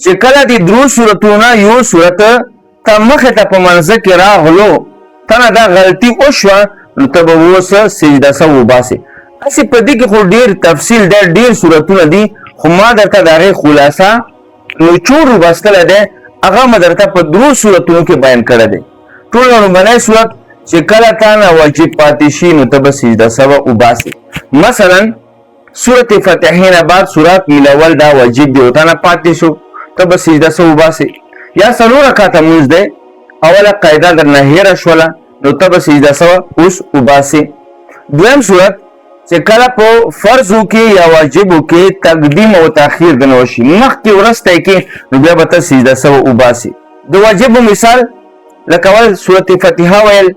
چې کله دې درو صورتونه یو صورت ته مخې ته په منځ کې راغلو تنه دا غلطي وشوه نو ته به اوس سجده سو وباسې. هسې په دې کې خو ډېر تفصیل دی، ډېر صورتونه دي، خو ما درته د هغې خلاصه نچوړ وباستلی دی، هغه مې درته په درو صورتونو کې بیان کړی دی. ټول لومړنی صورت چې کله تا نه واجب پاتې شي نو ته به سجده سوه وباسې. مثلا سورت فتحې نه بعد سورت ملول دا واجب دی او تا نه پاتې شو ته به سجده سوه وباسې. یا څلور رکعته لمونځ دی، اوله قاعده درنه هېره شوله نو ته به سجده سوه اوس وباسې. دویم صورت چې کله په فرضو کې یا واجبو کې تقدیم او تاخیر د نه وشي، مخکې وروستی کې نو بیا به ته سجده سوه وباسې. د واجبو مثال لکه اول سورت فتحه ویل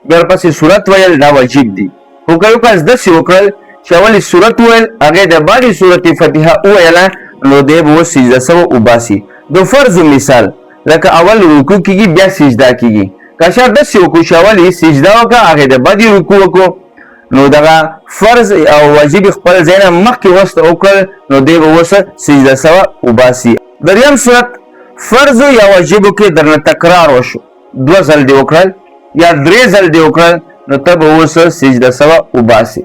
بیا ورپسې سورت ویل دا واجب دي. خو که یو کس داسې وکړل چې اول سورت ویل هغې د بعد سورت فتحه وویله نو دی به اوس سجده سوه وباسي. د فرضو مثال لکه اول رکوع کېږي بیا سجده کېږي، که چا داسې وکړو چې اول یې سجده وکړه هغې د بعد یې رکوع وکړو نو دغه فرض او واجب خپل ځای نه مخکې وروسته وکړل نو دی به اوس سجده سوه وباسي. دریم صورت فرضو یا واجبو کې درنه تکرار وشو، دوه ځل دې وکړل یا درې ځل دې وکړل نو ته به اوس سجده سوه وباسې.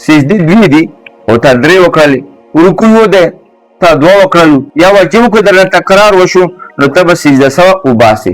سجدې دوې دي او تا درې وکړلې، رکوع یو دی تا دوه وکړلو، یا واجبو کې درنه تکرار وشو نو ته به سجده سوه وباسې.